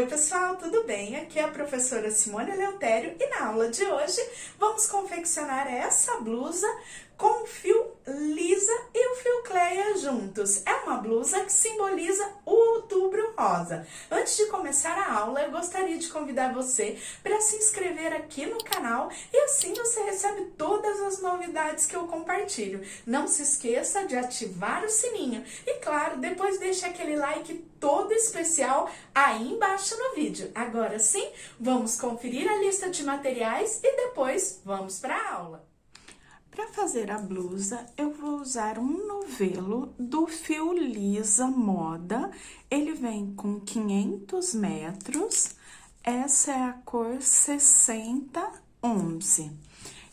Oi pessoal, tudo bem? Aqui é a professora Simone Eleutério e na aula de hoje vamos confeccionar essa blusa com o fio lisa e o fio Cleia juntos. É uma blusa que simboliza o Outubro Rosa. Antes de começar a aula, eu gostaria de convidar você para se inscrever aqui no canal e assim você recebe todas as novidades que eu compartilho. Não se esqueça de ativar o sininho e, claro, depois deixe aquele like todo especial aí embaixo no vídeo. Agora sim, vamos conferir a lista de materiais e depois vamos para a aula. Para fazer a blusa, eu vou usar um novelo do fio Lisa Moda. Ele vem com 500 metros, essa é a cor 6011.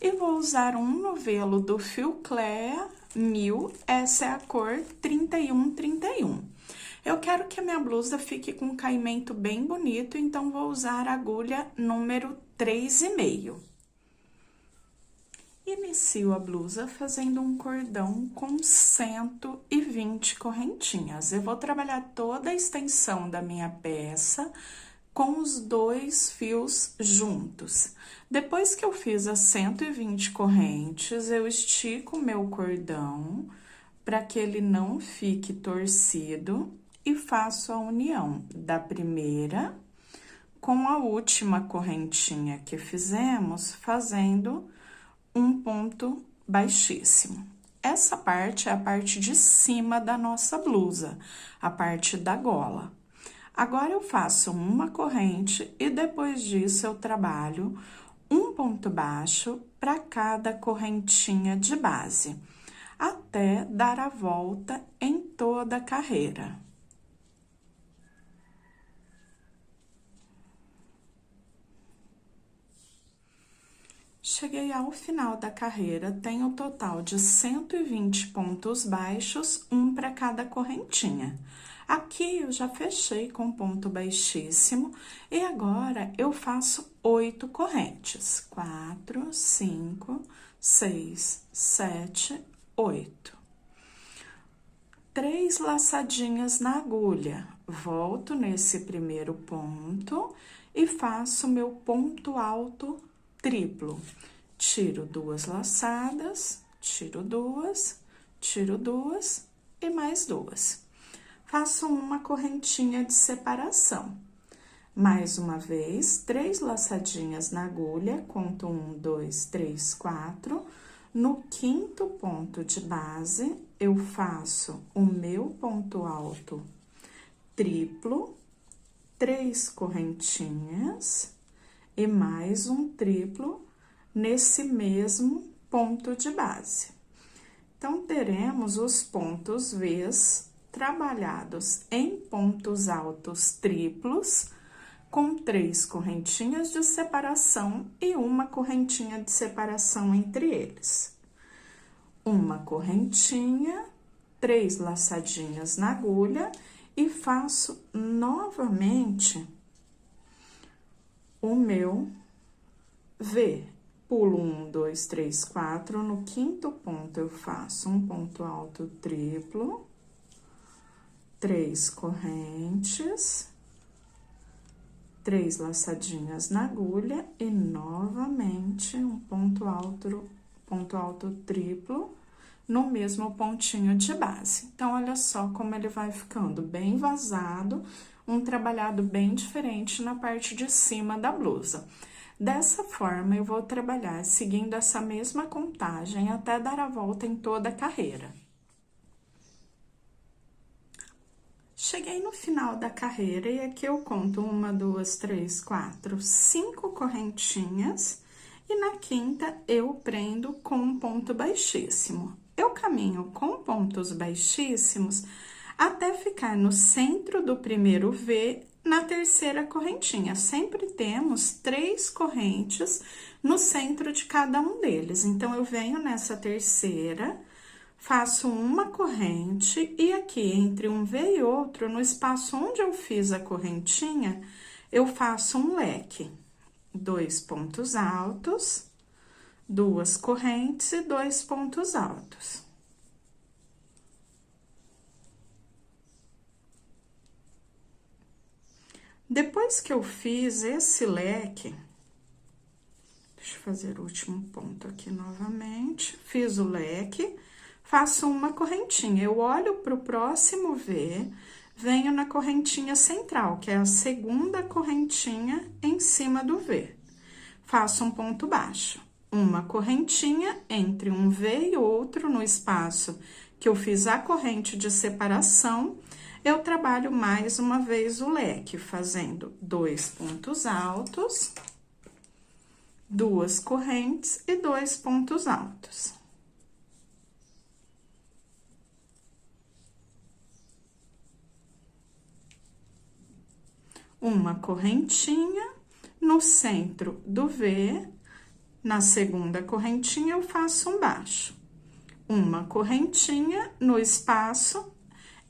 E vou usar um novelo do fio Cleia 1000, essa é a cor 3131. Eu quero que a minha blusa fique com um caimento bem bonito, então vou usar a agulha número 3,5. Inicio a blusa fazendo um cordão com 120 correntinhas. Eu vou trabalhar toda a extensão da minha peça com os dois fios juntos. Depois que eu fiz as 120 correntes, eu estico o meu cordão para que ele não fique torcido e faço a união da primeira com a última correntinha que fizemos, fazendo um ponto baixíssimo. Essa parte é a parte de cima da nossa blusa, a parte da gola. Agora, eu faço uma corrente e depois disso eu trabalho um ponto baixo para cada correntinha de base, até dar a volta em toda a carreira. Cheguei ao final da carreira, tenho um total de 120 pontos baixos, um para cada correntinha. Aqui eu já fechei com ponto baixíssimo e agora eu faço 8 correntes. 4, 5, 6, 7, 8. 3 laçadinhas na agulha. Volto nesse primeiro ponto e faço meu ponto alto triplo. Tiro 2 laçadas, tiro 2, tiro 2 e mais 2. Faço uma correntinha de separação. Mais uma vez, 3 laçadinhas na agulha, conto 1, 2, 3, 4. No quinto ponto de base, eu faço o meu ponto alto triplo, 3 correntinhas e mais um triplo nesse mesmo ponto de base. Então, teremos os pontos V's trabalhados em pontos altos triplos, com 3 correntinhas de separação e uma correntinha de separação entre eles. Uma correntinha, 3 laçadinhas na agulha e faço novamente o meu V. Pulo 1, 2, 3, 4. No quinto ponto, eu faço um ponto alto triplo, 3 correntes, 3 laçadinhas na agulha e novamente um ponto alto triplo no mesmo pontinho de base. Então, olha só como ele vai ficando bem vazado, um trabalhado bem diferente na parte de cima da blusa. Dessa forma, eu vou trabalhar seguindo essa mesma contagem até dar a volta em toda a carreira. Cheguei no final da carreira e aqui eu conto 1, 2, 3, 4, 5 correntinhas e na quinta eu prendo com um ponto baixíssimo. Eu caminho com pontos baixíssimos até ficar no centro do primeiro V, na terceira correntinha. Sempre temos 3 correntes no centro de cada um deles. Então, eu venho nessa terceira, faço uma corrente e aqui entre um V e outro, no espaço onde eu fiz a correntinha, eu faço um leque. 2 pontos altos, 2 correntes e 2 pontos altos. Depois que eu fiz esse leque, deixa eu fazer o último ponto aqui novamente. Fiz o leque, faço uma correntinha. Eu olho para o próximo V, venho na correntinha central, que é a segunda correntinha em cima do V. Faço um ponto baixo. Uma correntinha entre um V e outro no espaço que eu fiz a corrente de separação. Eu trabalho mais uma vez o leque, fazendo 2 pontos altos, 2 correntes e 2 pontos altos. Uma correntinha no centro do V, na segunda correntinha eu faço um baixo. Uma correntinha no espaço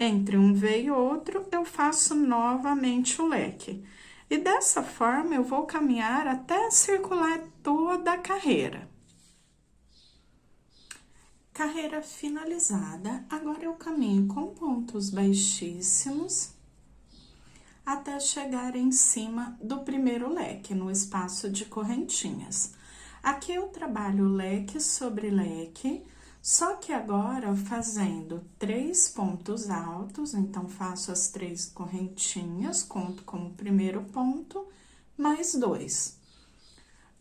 entre um V e outro, eu faço novamente o leque. E dessa forma, eu vou caminhar até circular toda a carreira. Carreira finalizada, agora eu caminho com pontos baixíssimos até chegar em cima do primeiro leque, no espaço de correntinhas. Aqui eu trabalho leque sobre leque, só que agora fazendo 3 pontos altos, então faço as 3 correntinhas, conto como primeiro ponto, mais 2.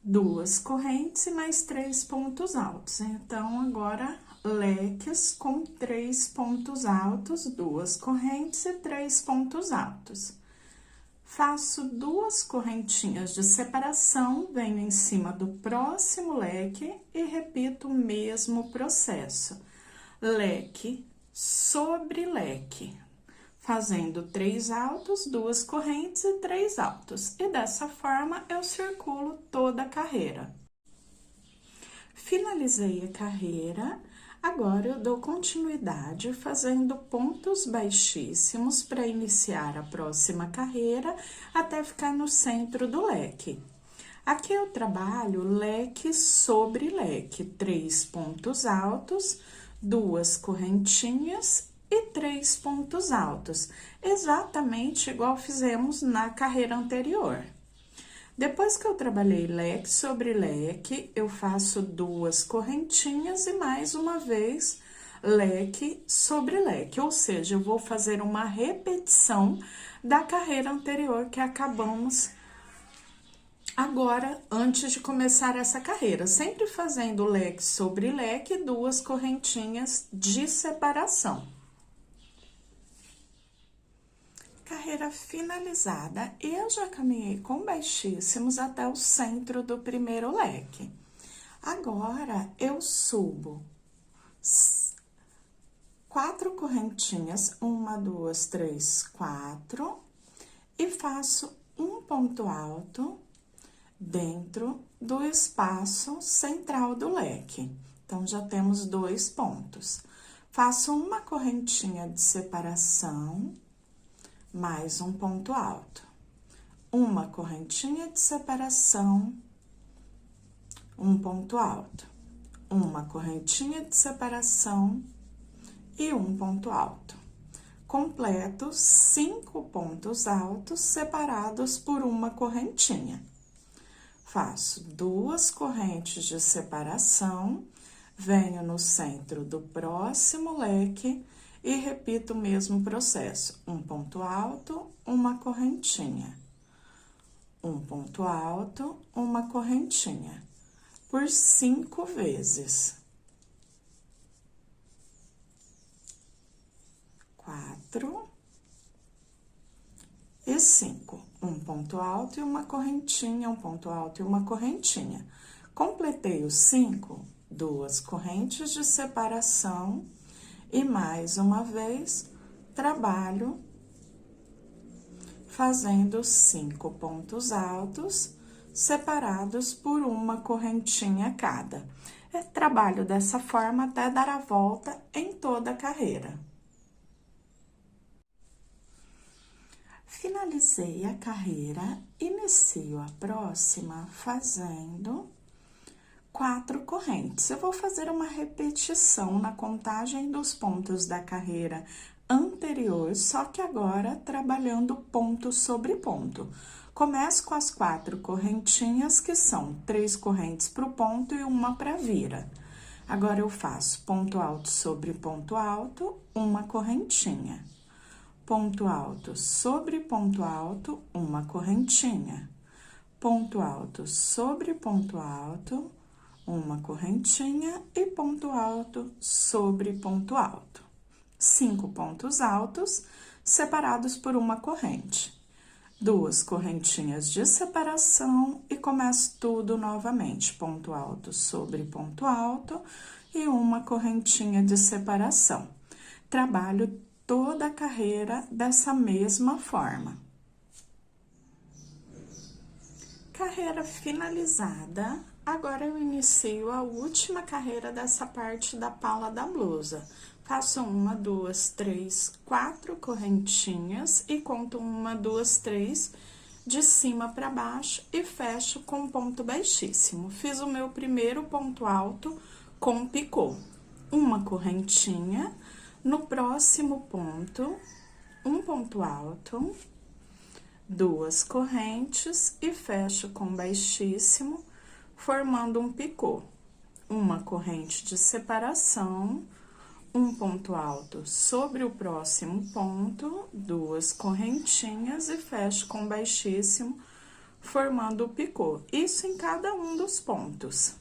2 correntes e mais 3 pontos altos. Então, agora, leques com 3 pontos altos, 2 correntes e 3 pontos altos. Faço 2 correntinhas de separação, venho em cima do próximo leque e repito o mesmo processo. Leque sobre leque, fazendo 3 altos, 2 correntes e 3 altos. E dessa forma, eu circulo toda a carreira. Finalizei a carreira, agora eu dou continuidade fazendo pontos baixíssimos para iniciar a próxima carreira até ficar no centro do leque. Aqui eu trabalho leque sobre leque, 3 pontos altos, 2 correntinhas e 3 pontos altos, exatamente igual fizemos na carreira anterior. Depois que eu trabalhei leque sobre leque, eu faço 2 correntinhas e mais uma vez leque sobre leque, ou seja, eu vou fazer uma repetição da carreira anterior que acabamos agora, antes de começar essa carreira, sempre fazendo leque sobre leque, 2 correntinhas de separação. Carreira finalizada, eu já caminhei com baixíssimos até o centro do primeiro leque. Agora, eu subo 4 correntinhas, 1, 2, 3, 4, e faço um ponto alto dentro do espaço central do leque. Então, já temos 2 pontos. Faço uma correntinha de separação, mais um ponto alto. Uma correntinha de separação, um ponto alto. Uma correntinha de separação e um ponto alto. Completo 5 pontos altos separados por uma correntinha. Faço 2 correntes de separação, venho no centro do próximo leque e repito o mesmo processo. Um ponto alto, uma correntinha. Um ponto alto, uma correntinha. Por 5 vezes. 4 e 5. Um ponto alto e uma correntinha, um ponto alto e uma correntinha. Completei os 5, 2 correntes de separação e mais uma vez trabalho fazendo 5 pontos altos separados por uma correntinha cada. Trabalho dessa forma até dar a volta em toda a carreira. Finalizei a carreira, inicio a próxima fazendo 4 correntes. Eu vou fazer uma repetição na contagem dos pontos da carreira anterior, só que agora trabalhando ponto sobre ponto. Começo com as 4 correntinhas, que são 3 correntes para o ponto e uma para a vira. Agora, eu faço ponto alto sobre ponto alto, uma correntinha. Ponto alto sobre ponto alto, uma correntinha. Ponto alto sobre ponto alto, uma correntinha e ponto alto sobre ponto alto. 5 pontos altos separados por uma corrente. 2 correntinhas de separação e começo tudo novamente. Ponto alto sobre ponto alto e uma correntinha de separação. Trabalho toda a carreira dessa mesma forma. Carreira finalizada, agora eu inicio a última carreira dessa parte da pala da blusa. Faço 1, 2, 3, 4 correntinhas e conto 1, 2, 3 de cima para baixo e fecho com ponto baixíssimo. Fiz o meu primeiro ponto alto com picô. Uma correntinha, no próximo ponto, um ponto alto, 2 correntes e fecho com baixíssimo, formando um picô. Uma corrente de separação, um ponto alto sobre o próximo ponto, 2 correntinhas e fecho com baixíssimo, formando o picô. Isso em cada um dos pontos.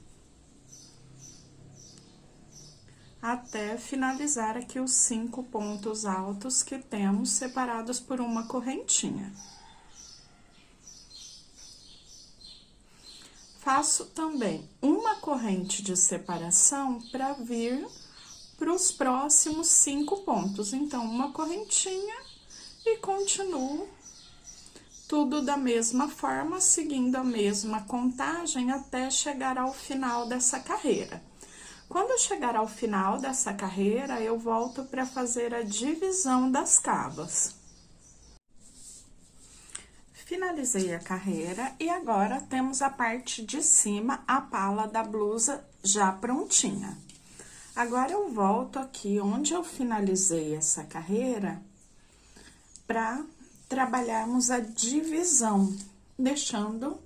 Até finalizar aqui os 5 pontos altos que temos separados por uma correntinha. Faço também uma corrente de separação para vir para os próximos 5 pontos. Então, uma correntinha e continuo tudo da mesma forma, seguindo a mesma contagem até chegar ao final dessa carreira. Quando eu chegar ao final dessa carreira, eu volto para fazer a divisão das cavas. Finalizei a carreira e agora temos a parte de cima, a pala da blusa já prontinha. Agora, eu volto aqui onde eu finalizei essa carreira para trabalharmos a divisão, deixando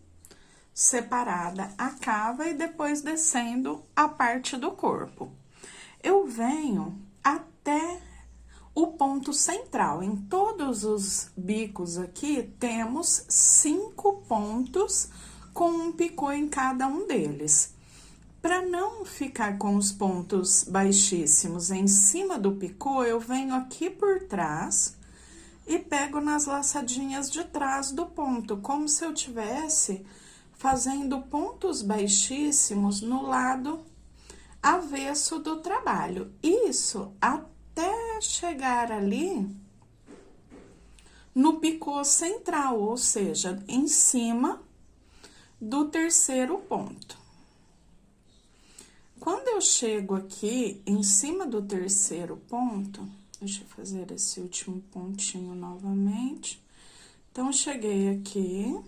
separada a cava e depois descendo a parte do corpo. Eu venho até o ponto central. Em todos os bicos aqui, temos 5 pontos com um picô em cada um deles. Para não ficar com os pontos baixíssimos em cima do picô, eu venho aqui por trás e pego nas laçadinhas de trás do ponto, como se eu tivesse fazendo pontos baixíssimos no lado avesso do trabalho. Isso até chegar ali no picô central, ou seja, em cima do terceiro ponto. Quando eu chego aqui em cima do terceiro ponto, deixa eu fazer esse último pontinho novamente. Então, cheguei aqui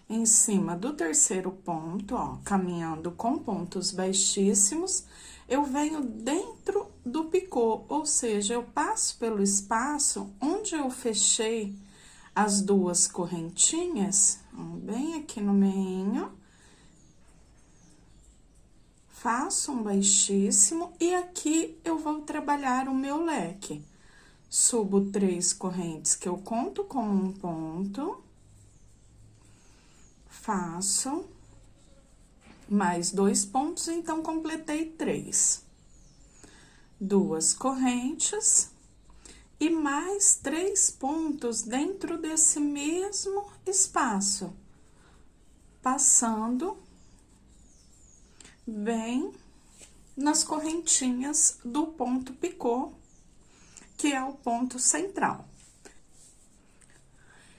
em cima do terceiro ponto, ó, caminhando com pontos baixíssimos, eu venho dentro do picô, ou seja, eu passo pelo espaço onde eu fechei as 2 correntinhas, ó, bem aqui no meio, faço um baixíssimo e aqui eu vou trabalhar o meu leque. Subo 3 correntes que eu conto como um ponto. Faço mais 2 pontos, então, completei 3. 2 correntes e mais 3 pontos dentro desse mesmo espaço, passando bem nas correntinhas do ponto picô, que é o ponto central.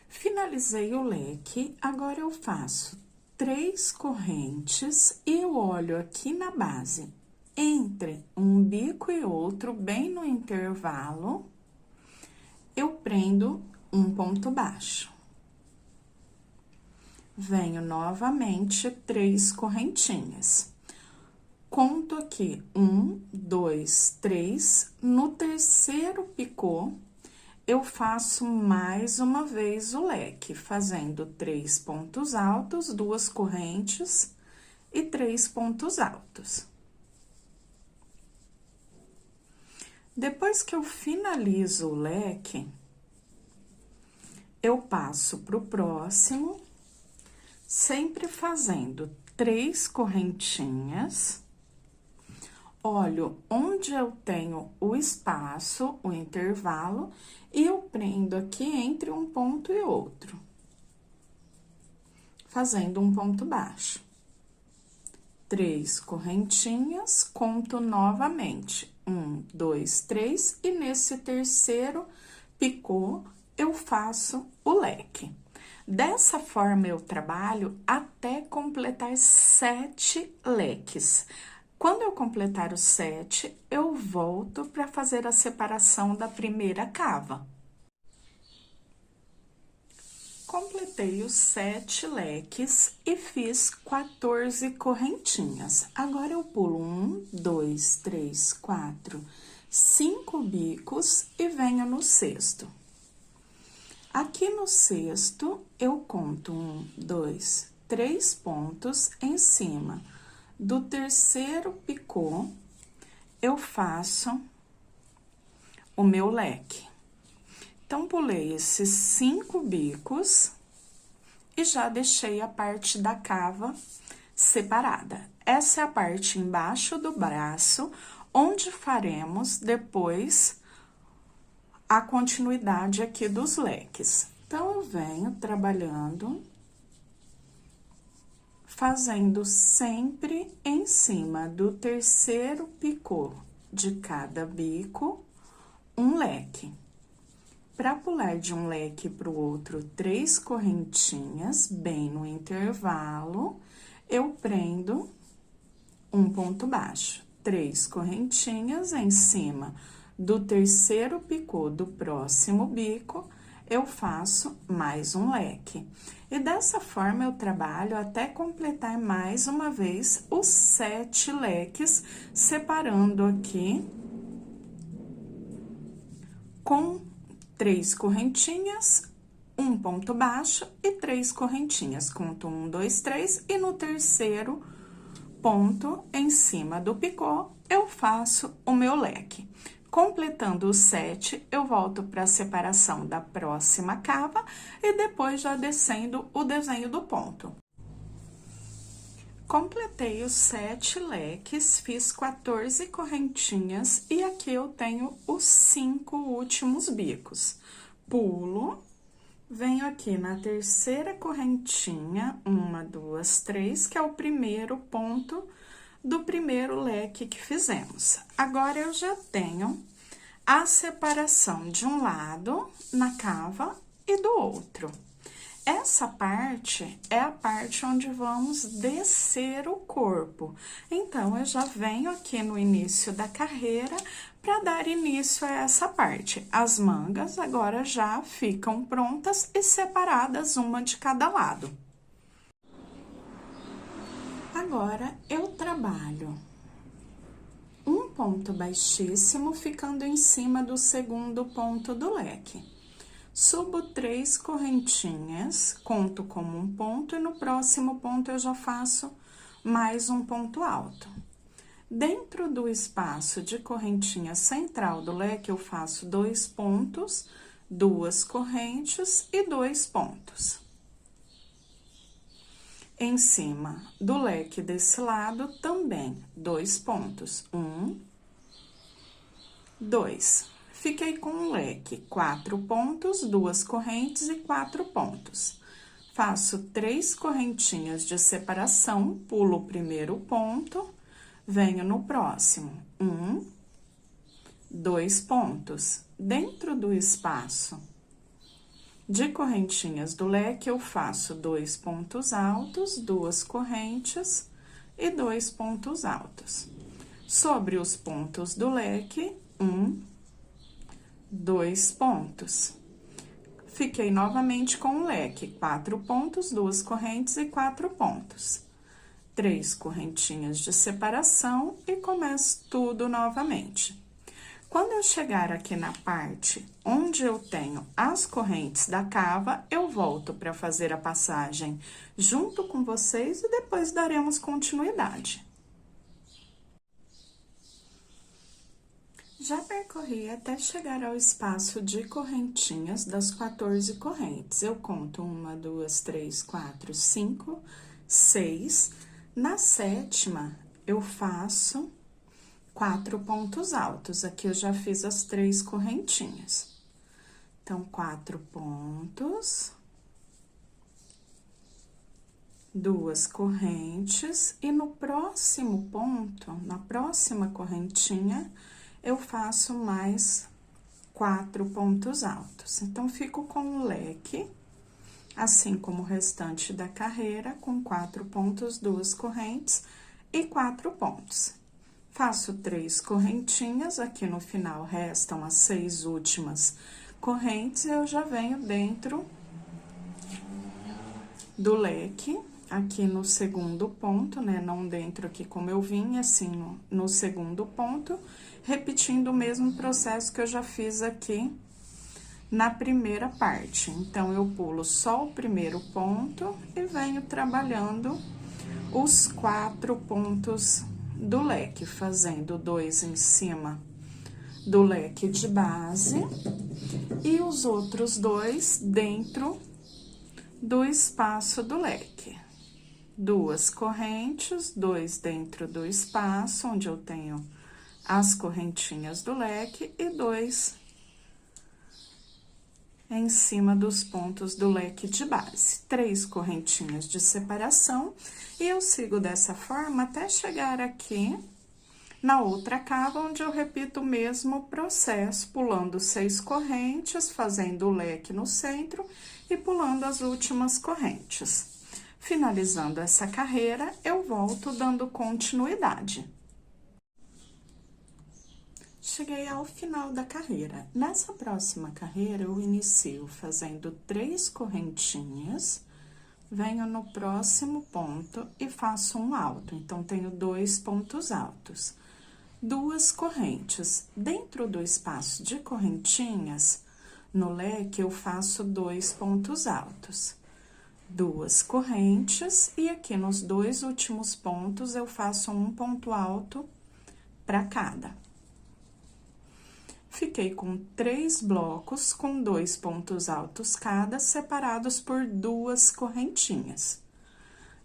Finalizei o leque, agora eu faço 3 correntes e eu olho aqui na base, entre um bico e outro, bem no intervalo, eu prendo um ponto baixo. venho novamente 3 correntinhas. Conto aqui 1, 2, 3. No terceiro picô, eu faço mais uma vez o leque, fazendo 3 pontos altos, 2 correntes e 3 pontos altos. Depois que eu finalizo o leque, eu passo para o próximo, sempre fazendo 3 correntinhas. Olho onde eu tenho o espaço, o intervalo, e eu prendo aqui entre um ponto e outro, fazendo um ponto baixo. 3 correntinhas, conto novamente. 1, 2, 3, e nesse terceiro picô, eu faço o leque. Dessa forma, eu trabalho até completar 7 leques. Quando eu completar os 7, eu volto para fazer a separação da primeira cava. Completei os 7 leques e fiz 14 correntinhas. Agora, eu pulo 1, 2, 3, 4, 5 bicos e venho no sexto. Aqui no sexto, eu conto 1, 2, 3 pontos em cima do terceiro picô, eu faço o meu leque. Então, pulei esses 5 bicos e já deixei a parte da cava separada. Essa é a parte embaixo do braço, onde faremos depois a continuidade aqui dos leques. Então, eu venho trabalhando, fazendo sempre em cima do terceiro picô de cada bico, um leque. Para pular de um leque para o outro, 3 correntinhas, bem no intervalo, eu prendo um ponto baixo. 3 correntinhas em cima do terceiro picô do próximo bico, eu faço mais um leque. E dessa forma, eu trabalho até completar mais uma vez os 7 leques, separando aqui com 3 correntinhas, um ponto baixo e 3 correntinhas. Conto 1, 2, 3, e no terceiro ponto, em cima do picô, eu faço o meu leque. Completando os 7, eu volto para a separação da próxima cava e depois já descendo o desenho do ponto. Completei os 7 leques, fiz 14 correntinhas e aqui eu tenho os 5 últimos bicos. Pulo, venho aqui na terceira correntinha, 1, 2, 3, que é o primeiro ponto do primeiro leque que fizemos. Agora, eu já tenho a separação de um lado na cava e do outro. Essa parte é a parte onde vamos descer o corpo. Então, eu já venho aqui no início da carreira para dar início a essa parte. As mangas agora já ficam prontas e separadas, uma de cada lado. Agora, eu trabalho um ponto baixíssimo, ficando em cima do segundo ponto do leque. Subo 3 correntinhas, conto como um ponto, e no próximo ponto eu já faço mais um ponto alto. Dentro do espaço de correntinha central do leque, eu faço 2 pontos, 2 correntes e 2 pontos. Em cima do leque desse lado, também 2 pontos. 1, 2. Fiquei com um leque, 4 pontos, 2 correntes e 4 pontos. Faço 3 correntinhas de separação, pulo o primeiro ponto, venho no próximo. 1, 2 pontos. Dentro do espaço de correntinhas do leque, eu faço 2 pontos altos, 2 correntes e 2 pontos altos. Sobre os pontos do leque, 1, 2 pontos. Fiquei novamente com o leque, 4 pontos, 2 correntes e 4 pontos. 3 correntinhas de separação e começo tudo novamente. Quando eu chegar aqui na parte onde eu tenho as correntes da cava, eu volto para fazer a passagem junto com vocês e depois daremos continuidade. Já percorri até chegar ao espaço de correntinhas das 14 correntes. Eu conto 1, 2, 3, 4, 5, 6. Na 7ª, eu faço 4 pontos altos. Aqui eu já fiz as 3 correntinhas. Então, 4 pontos, 2 correntes, e no próximo ponto, na próxima correntinha, eu faço mais 4 pontos altos. Então, fico com o leque, assim como o restante da carreira, com 4 pontos, 2 correntes e 4 pontos. Faço 3 correntinhas, aqui no final restam as 6 últimas correntes, e eu já venho dentro do leque, aqui no segundo ponto, né? Não dentro aqui como eu vim, assim, no segundo ponto, repetindo o mesmo processo que eu já fiz aqui na primeira parte. Então, eu pulo só o primeiro ponto e venho trabalhando os 4 pontos do leque, fazendo 2 em cima do leque de base e os outros 2 dentro do espaço do leque. 2 correntes, 2 dentro do espaço onde eu tenho as correntinhas do leque e 2 em cima dos pontos do leque de base. 3 correntinhas de separação, e eu sigo dessa forma até chegar aqui na outra cava, onde eu repito o mesmo processo, pulando 6 correntes, fazendo o leque no centro e pulando as últimas correntes. Finalizando essa carreira, eu volto dando continuidade. Cheguei ao final da carreira. Nessa próxima carreira, eu inicio fazendo 3 correntinhas, venho no próximo ponto e faço um alto. Então, tenho 2 pontos altos. 2 correntes. Dentro do espaço de correntinhas, no leque, eu faço 2 pontos altos. 2 correntes, e aqui nos 2 últimos pontos, eu faço um ponto alto para cada. Fiquei com 3 blocos com 2 pontos altos cada, separados por 2 correntinhas.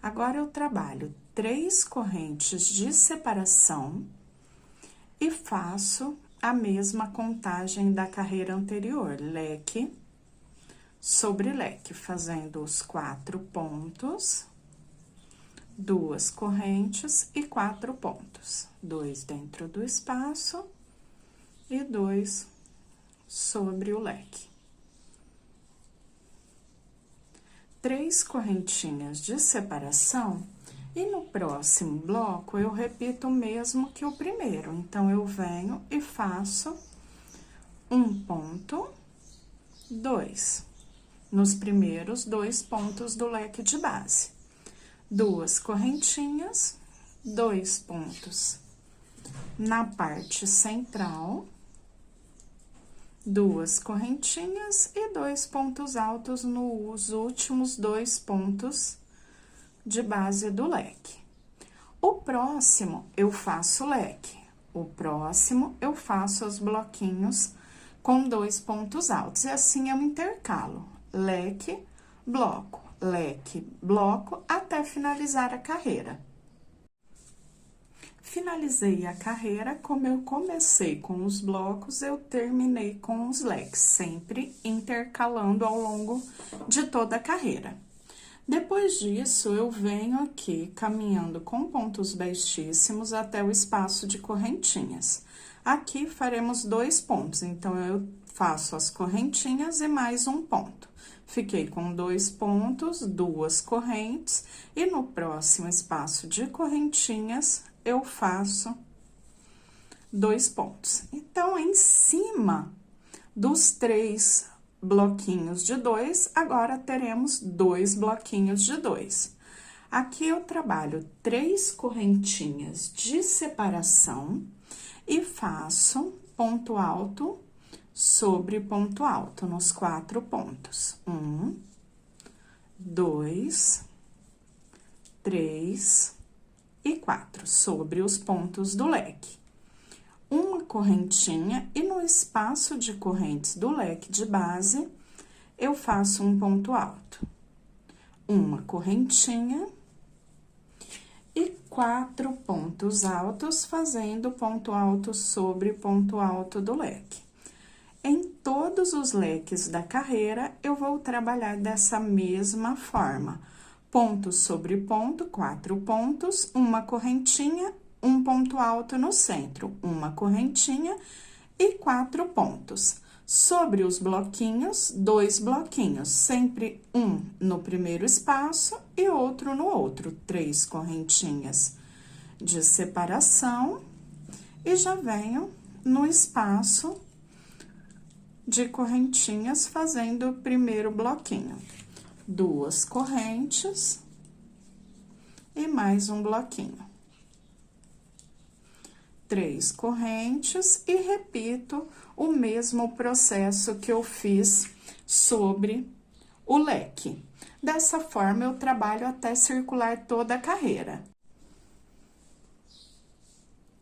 Agora, eu trabalho 3 correntes de separação e faço a mesma contagem da carreira anterior, leque sobre leque, fazendo os 4 pontos, 2 correntes e 4 pontos. 2 dentro do espaço e 2 sobre o leque. 3 correntinhas de separação, e no próximo bloco eu repito o mesmo que o primeiro. Então, eu venho e faço um ponto, 2, nos primeiros 2 pontos do leque de base. 2 correntinhas, 2 pontos na parte central, 2 correntinhas e 2 pontos altos nos últimos 2 pontos de base do leque. O próximo, eu faço leque. O próximo, eu faço os bloquinhos com 2 pontos altos. E assim eu intercalo leque, bloco, até finalizar a carreira. Finalizei a carreira, como eu comecei com os blocos, eu terminei com os leques, sempre intercalando ao longo de toda a carreira. Depois disso, eu venho aqui caminhando com pontos baixíssimos até o espaço de correntinhas. Aqui faremos 2 pontos, então, eu faço as correntinhas e mais um ponto. Fiquei com 2 pontos, 2 correntes, e no próximo espaço de correntinhas, eu faço 2 pontos. Então, em cima dos 3 bloquinhos de 2, agora teremos 2 bloquinhos de 2. Aqui eu trabalho 3 correntinhas de separação e faço ponto alto sobre ponto alto nos 4 pontos. 1, 2, 3 e 4, sobre os pontos do leque. Uma correntinha e no espaço de correntes do leque de base, eu faço um ponto alto. Uma correntinha e 4 pontos altos, fazendo ponto alto sobre ponto alto do leque. Em todos os leques da carreira, eu vou trabalhar dessa mesma forma. Ponto sobre ponto, 4 pontos, uma correntinha, um ponto alto no centro, uma correntinha e 4 pontos. Sobre os bloquinhos, 2 bloquinhos, sempre um no primeiro espaço e outro no outro. 3 correntinhas de separação e já venho no espaço de correntinhas fazendo o primeiro bloquinho. 2 correntes e mais um bloquinho. 3 correntes e repito o mesmo processo que eu fiz sobre o leque. Dessa forma, eu trabalho até circular toda a carreira.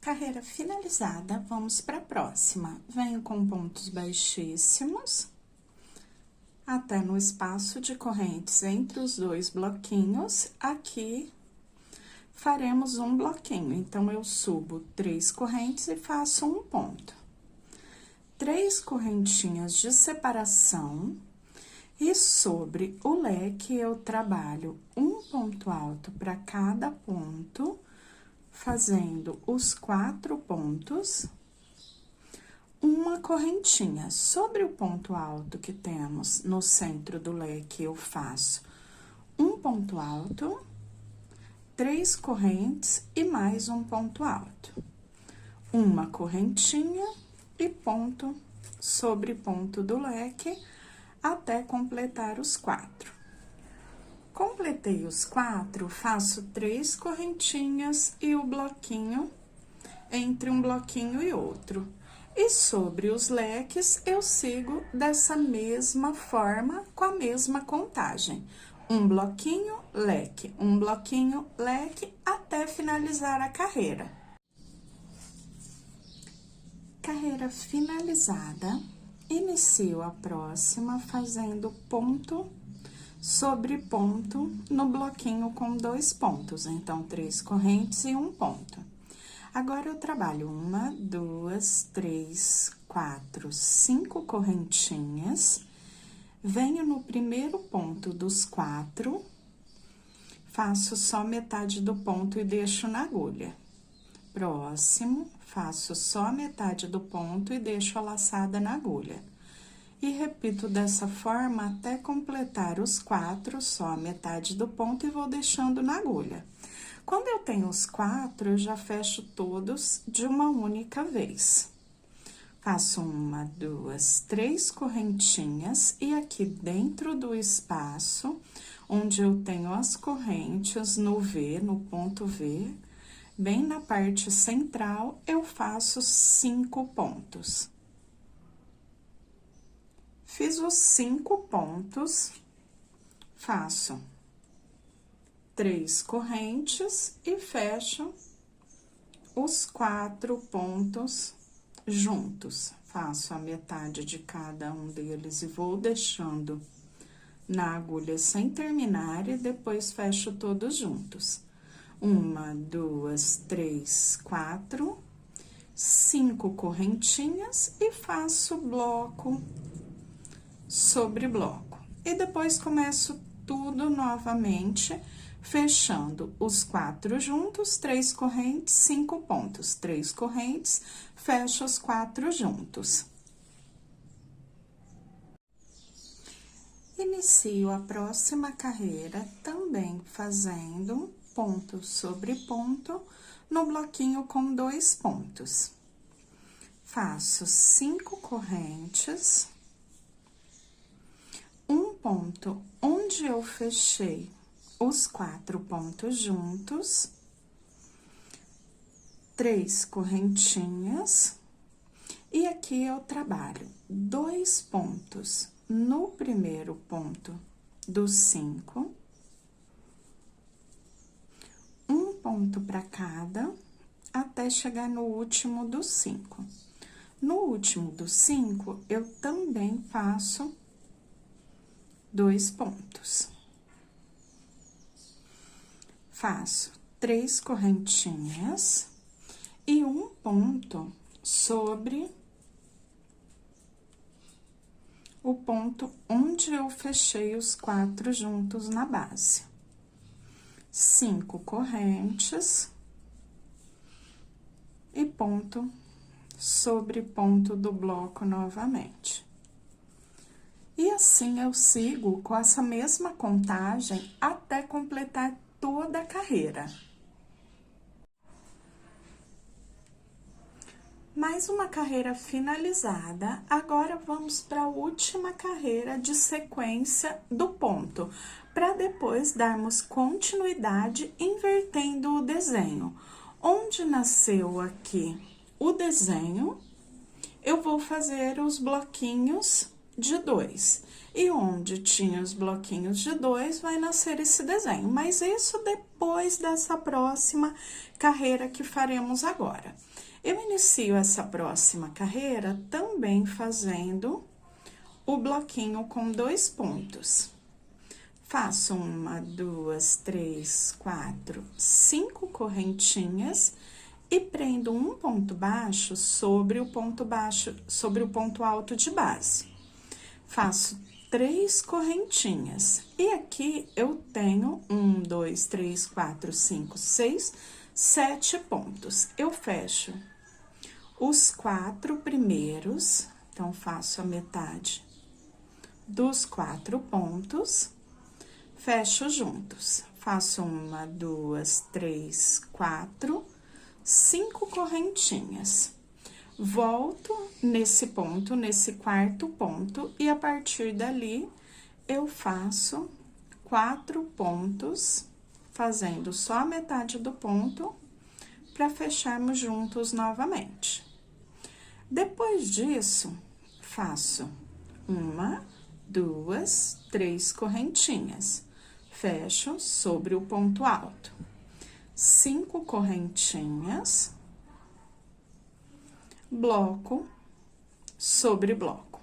Carreira finalizada, vamos para a próxima. Venho com pontos baixíssimos até no espaço de correntes entre os 2 bloquinhos. Aqui faremos um bloquinho, então eu subo 3 correntes e faço um ponto. 3 correntinhas de separação e sobre o leque eu trabalho um ponto alto para cada ponto, fazendo os 4 pontos, uma correntinha. Sobre o ponto alto que temos no centro do leque, eu faço um ponto alto, 3 correntes e mais um ponto alto. Uma correntinha e ponto sobre ponto do leque, até completar os 4. Completei os 4, faço 3 correntinhas e o bloquinho entre um bloquinho e outro. E sobre os leques, eu sigo dessa mesma forma, com a mesma contagem. Um bloquinho, leque, um bloquinho, leque, até finalizar a carreira. Carreira finalizada, inicio a próxima fazendo ponto sobre ponto no bloquinho com 2 pontos, então 3 correntes e um ponto. Agora, eu trabalho 1, 2, 3, 4, 5 correntinhas, venho no primeiro ponto dos 4, faço só metade do ponto e deixo na agulha. Próximo, faço só metade do ponto e deixo a laçada na agulha. E repito dessa forma até completar os 4, só a metade do ponto e vou deixando na agulha. Quando eu tenho os 4, eu já fecho todos de uma única vez. Faço 1, 2, 3 correntinhas e aqui dentro do espaço, onde eu tenho as correntes no V, no ponto V, bem na parte central, eu faço 5 pontos. Fiz os 5 pontos, faço 3 correntes e fecho os 4 pontos juntos. Faço a metade de cada um deles e vou deixando na agulha sem terminar e depois fecho todos juntos. 1, 2, 3, 4, 5 correntinhas e faço bloco sobre bloco. E depois começo tudo novamente, fechando os 4 juntos, 3 correntes, 5 pontos, 3 correntes, fecho os 4 juntos. Inicio a próxima carreira também fazendo ponto sobre ponto no bloquinho com 2 pontos. Faço 5 correntes ponto onde eu fechei os 4 pontos juntos, 3 correntinhas, e aqui eu trabalho 2 pontos no primeiro ponto dos 5, um ponto para cada, até chegar no último dos 5. No último dos 5, eu também faço 2 pontos. Faço 3 correntinhas e um ponto sobre o ponto onde eu fechei os 4 juntos na base. 5 correntes e ponto sobre ponto do bloco novamente. E assim eu sigo com essa mesma contagem até completar toda a carreira. Mais uma carreira finalizada, agora vamos para a última carreira de sequência do ponto, para depois darmos continuidade invertendo o desenho. Onde nasceu aqui o desenho, eu vou fazer os bloquinhos de 2. E onde tinha os bloquinhos de 2, vai nascer esse desenho. Mas isso depois dessa próxima carreira que faremos agora. Eu inicio essa próxima carreira também fazendo o bloquinho com 2 pontos. Faço 1, 2, 3, 4, 5 correntinhas e prendo um ponto baixo sobre o ponto alto de base. Faço 3 correntinhas e aqui eu tenho 1, 2, 3, 4, 5, 6, 7 pontos. Eu fecho os 4 primeiros, então faço a metade dos 4 pontos, fecho juntos. Faço 1, 2, 3, 4, 5 correntinhas. Volto nesse ponto, nesse quarto ponto, e a partir dali, eu faço 4 pontos, fazendo só a metade do ponto, para fecharmos juntos novamente. Depois disso, faço 1, 2, 3 correntinhas. Fecho sobre o ponto alto. 5 correntinhas, bloco sobre bloco,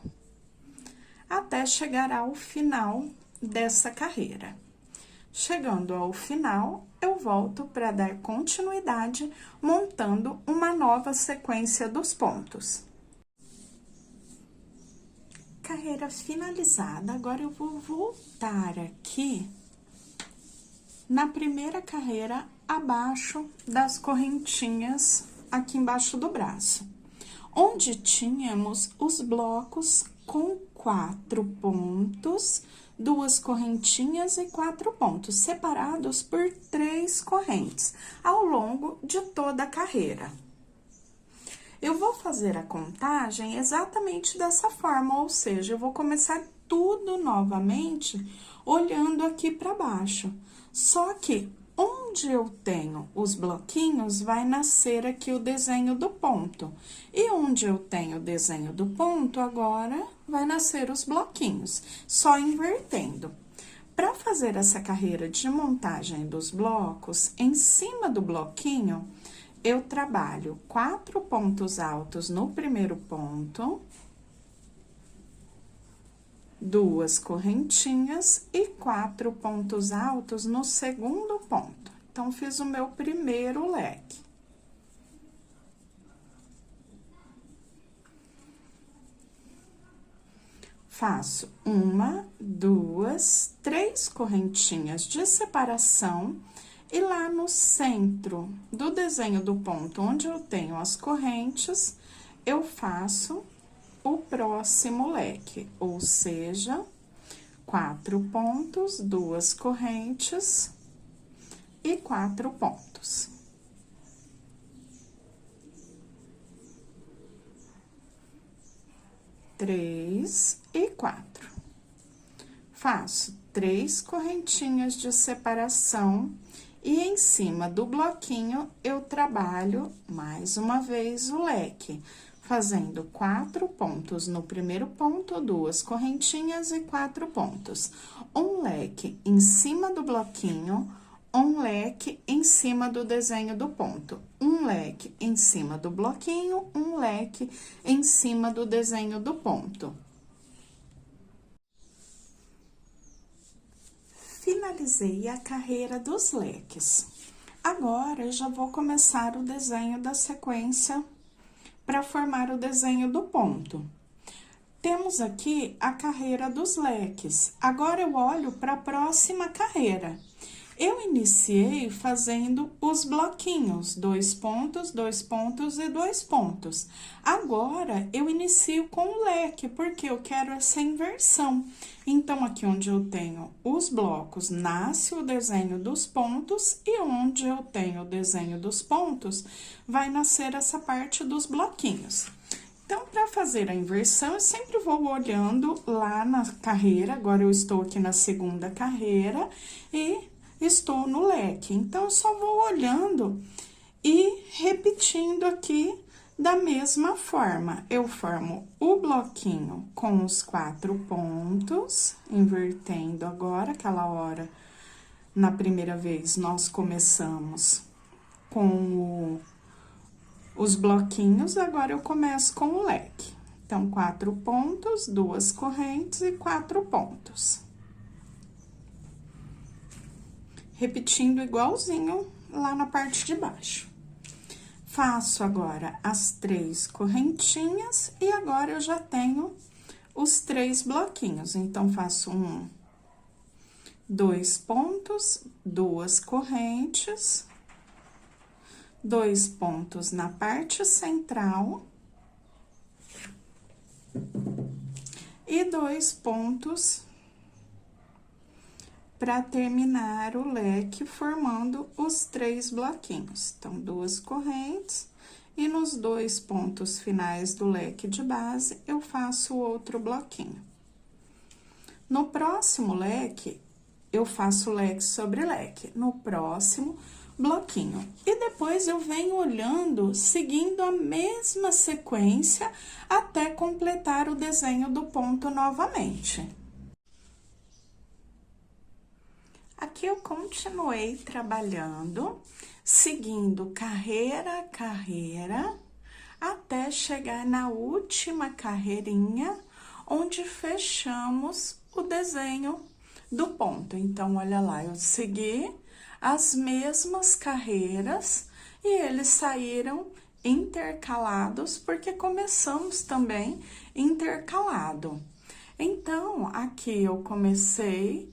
até chegar ao final dessa carreira. Chegando ao final, eu volto para dar continuidade, montando uma nova sequência dos pontos. Carreira finalizada, agora eu vou voltar aqui na primeira carreira, abaixo das correntinhas, aqui embaixo do braço, onde tínhamos os blocos com 4 pontos, 2 correntinhas e 4 pontos, separados por 3 correntes, ao longo de toda a carreira. Eu vou fazer a contagem exatamente dessa forma, ou seja, eu vou começar tudo novamente, olhando aqui para baixo. Só que onde eu tenho os bloquinhos, vai nascer aqui o desenho do ponto. E onde eu tenho o desenho do ponto, agora vai nascer os bloquinhos, só invertendo. Para fazer essa carreira de montagem dos blocos, em cima do bloquinho, eu trabalho 4 pontos altos no primeiro ponto, 2 correntinhas e 4 pontos altos no segundo ponto. Então, fiz o meu primeiro leque. Faço 1, 2, 3 correntinhas de separação e lá no centro do desenho do ponto onde eu tenho as correntes, eu faço o próximo leque, ou seja, 4 pontos, 2 correntes e 4 pontos. Três e 4. faço 3 correntinhas de separação e em cima do bloquinho eu trabalho mais uma vez o leque, fazendo 4 pontos no primeiro ponto, 2 correntinhas e 4 pontos. Um leque em cima do bloquinho, um leque em cima do desenho do ponto, um leque em cima do bloquinho, um leque em cima do desenho do ponto. Finalizei a carreira dos leques. Agora, eu já vou começar o desenho da sequência para formar o desenho do ponto. Temos aqui a carreira dos leques. Agora, eu olho para a próxima carreira. Eu iniciei fazendo os bloquinhos, 2 pontos, 2 pontos e 2 pontos. Agora, eu inicio com o leque, porque eu quero essa inversão. Então, aqui onde eu tenho os blocos, nasce o desenho dos pontos, e onde eu tenho o desenho dos pontos, vai nascer essa parte dos bloquinhos. Então, para fazer a inversão, eu sempre vou olhando lá na carreira, agora eu estou aqui na segunda carreira, e estou no leque. Então, eu só vou olhando e repetindo aqui da mesma forma. Eu formo o bloquinho com os 4 pontos, invertendo agora, aquela hora, na primeira vez, nós começamos com os bloquinhos, agora eu começo com o leque. Então, 4 pontos, 2 correntes e 4 pontos. Repetindo igualzinho lá na parte de baixo. Faço agora as 3 correntinhas e agora eu já tenho os 3 bloquinhos. Então, faço 1, 2 pontos, 2 correntes, 2 pontos na parte central e 2 pontos para terminar o leque, formando os 3 bloquinhos. Então, 2 correntes, e nos 2 pontos finais do leque de base, eu faço outro bloquinho. No próximo leque, eu faço leque sobre leque, no próximo bloquinho. E depois, eu venho olhando, seguindo a mesma sequência, até completar o desenho do ponto novamente. Aqui eu continuei trabalhando, seguindo carreira a carreira, até chegar na última carreirinha, onde fechamos o desenho do ponto. Então, olha lá, eu segui as mesmas carreiras e eles saíram intercalados, porque começamos também intercalado. Então, aqui eu comecei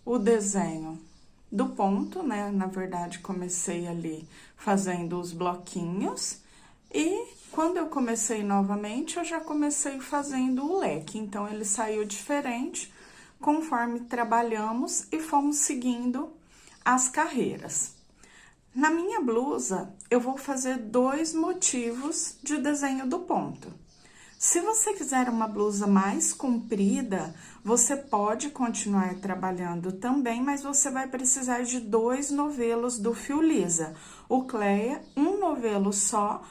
o desenho do ponto, né? Na verdade, comecei ali fazendo os bloquinhos, e quando eu comecei novamente, eu já comecei fazendo o leque. Então, ele saiu diferente conforme trabalhamos e fomos seguindo as carreiras. Na minha blusa, eu vou fazer 2 motivos de desenho do ponto. Se você quiser uma blusa mais comprida, você pode continuar trabalhando também, mas você vai precisar de 2 novelos do fio lisa. O Cleia, um novelo só,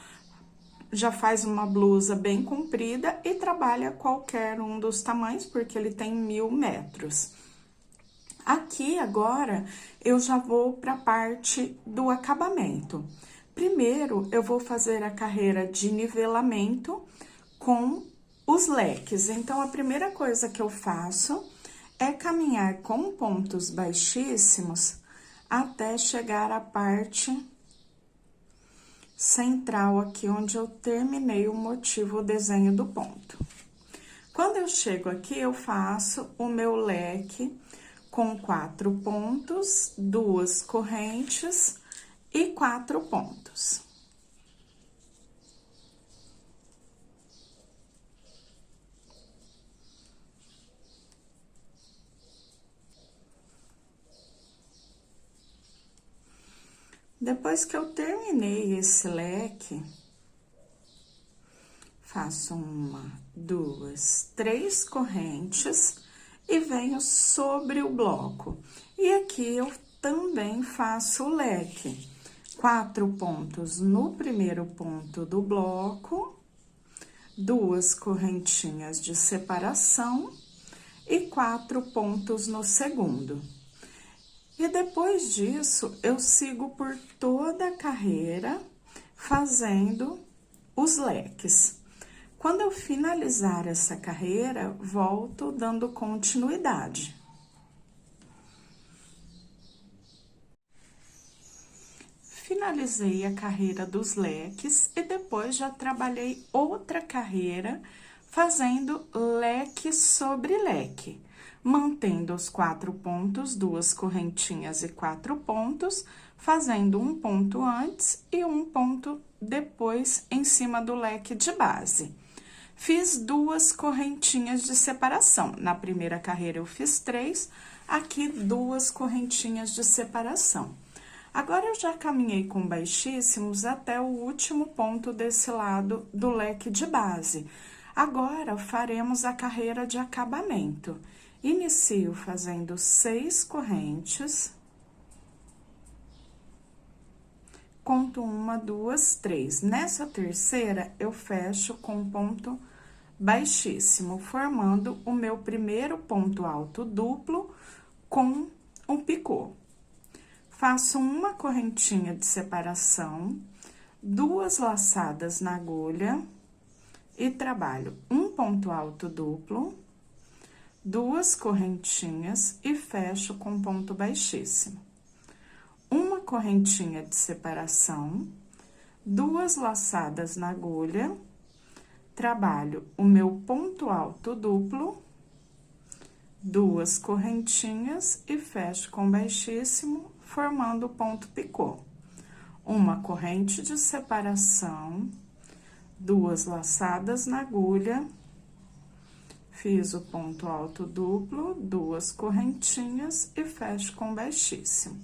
já faz uma blusa bem comprida e trabalha qualquer um dos tamanhos, porque ele tem 1000 metros. Aqui, agora, eu já vou para a parte do acabamento. Primeiro, eu vou fazer a carreira de nivelamento com os leques. Então, a primeira coisa que eu faço é caminhar com pontos baixíssimos até chegar à parte central aqui, onde eu terminei o motivo, o desenho do ponto. Quando eu chego aqui, eu faço o meu leque com 4 pontos, 2 correntes e 4 pontos. Depois que eu terminei esse leque, faço 1, 2, 3 correntes e venho sobre o bloco. E aqui eu também faço o leque. 4 pontos no primeiro ponto do bloco, 2 correntinhas de separação e 4 pontos no segundo. E depois disso, eu sigo por toda a carreira fazendo os leques. Quando eu finalizar essa carreira, volto dando continuidade. Finalizei a carreira dos leques e depois já trabalhei outra carreira fazendo leque sobre leque, mantendo os 4 pontos, 2 correntinhas e 4 pontos, fazendo um ponto antes e um ponto depois em cima do leque de base. Fiz 2 correntinhas de separação. Na primeira carreira eu fiz 3, aqui 2 correntinhas de separação. Agora, eu já caminhei com baixíssimos até o último ponto desse lado do leque de base. Agora, faremos a carreira de acabamento. Inicio fazendo 6 correntes. Conto 1, 2, 3. Nessa terceira, eu fecho com ponto baixíssimo, formando o meu primeiro ponto alto duplo com um picô. Faço uma correntinha de separação, 2 laçadas na agulha e trabalho um ponto alto duplo, 2 correntinhas e fecho com ponto baixíssimo. Uma correntinha de separação, 2 laçadas na agulha, trabalho o meu ponto alto duplo, 2 correntinhas e fecho com baixíssimo, formando o ponto picô. Uma corrente de separação, 2 laçadas na agulha, fiz o ponto alto duplo, 2 correntinhas e fecho com baixíssimo.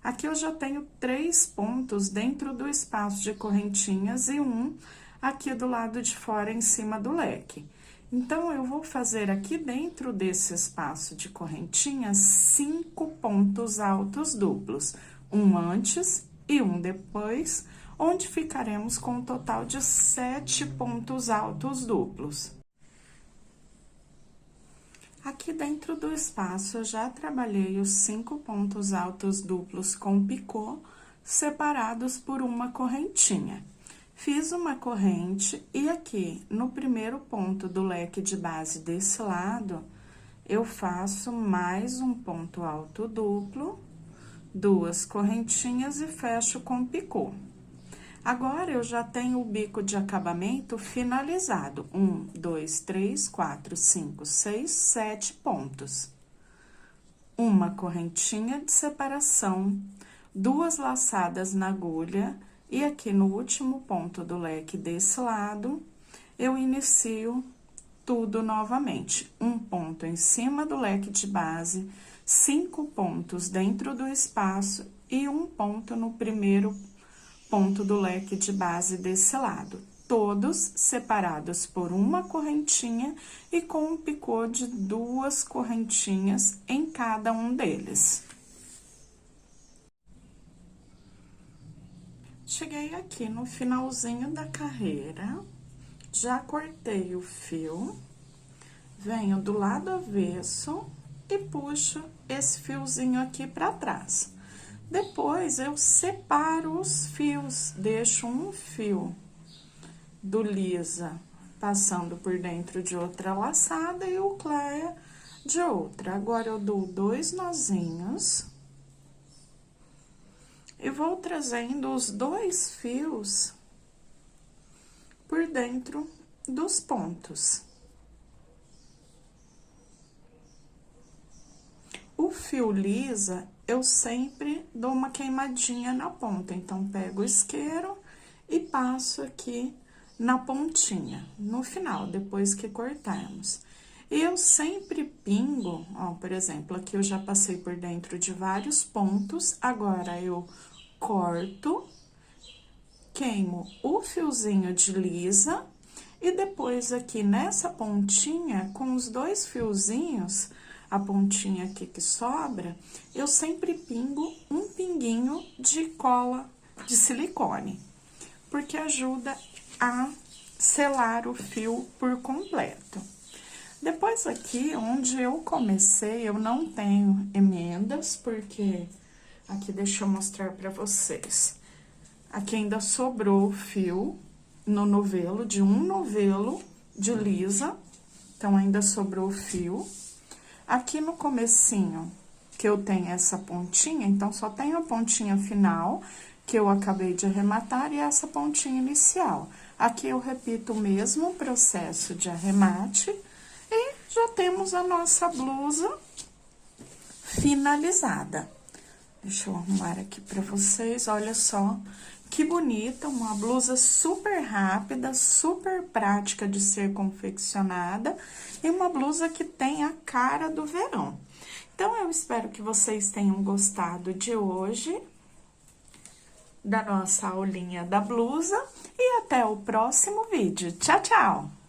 Aqui eu já tenho 3 pontos dentro do espaço de correntinhas e um aqui do lado de fora em cima do leque. Então, eu vou fazer aqui dentro desse espaço de correntinhas 5 pontos altos duplos, um antes e um depois, onde ficaremos com um total de 7 pontos altos duplos. Aqui dentro do espaço, eu já trabalhei os 5 pontos altos duplos com picô, separados por uma correntinha. Fiz uma corrente e aqui, no primeiro ponto do leque de base desse lado, eu faço mais um ponto alto duplo, 2 correntinhas e fecho com picô. Agora, eu já tenho o bico de acabamento finalizado. 1, 2, 3, 4, 5, 6, 7 pontos. Uma correntinha de separação, 2 laçadas na agulha, e aqui no último ponto do leque desse lado, eu inicio tudo novamente. Um ponto em cima do leque de base, 5 pontos dentro do espaço e um ponto no primeiro ponto do leque de base desse lado. Todos separados por uma correntinha e com um picô de 2 correntinhas em cada um deles. Cheguei aqui no finalzinho da carreira, já cortei o fio, venho do lado avesso e puxo esse fiozinho aqui pra trás. Depois, eu separo os fios, deixo um fio do lisa passando por dentro de outra laçada e o cleia de outra. Agora, eu dou 2 nozinhos. E vou trazendo os 2 fios por dentro dos pontos. O fio lisa, eu sempre dou uma queimadinha na ponta. Então, pego o isqueiro e passo aqui na pontinha, no final, depois que cortarmos. E eu sempre pingo, ó, por exemplo, aqui eu já passei por dentro de vários pontos, agora eu corto, queimo o fiozinho de lisa e depois aqui nessa pontinha, com os 2 fiozinhos, a pontinha aqui que sobra, eu sempre pingo um pinguinho de cola de silicone, porque ajuda a selar o fio por completo. Depois aqui, onde eu comecei, eu não tenho emendas, porque aqui deixa eu mostrar pra vocês. Aqui ainda sobrou fio no novelo, de um novelo de lisa, então ainda sobrou fio. Aqui no comecinho, que eu tenho essa pontinha, então só tenho a pontinha final, que eu acabei de arrematar, e essa pontinha inicial. Aqui eu repito o mesmo processo de arremate, e já temos a nossa blusa finalizada. Deixa eu arrumar aqui pra vocês, olha só que bonita, uma blusa super rápida, super prática de ser confeccionada, e uma blusa que tem a cara do verão. Então, eu espero que vocês tenham gostado de hoje, da nossa aulinha da blusa, e até o próximo vídeo. Tchau, tchau!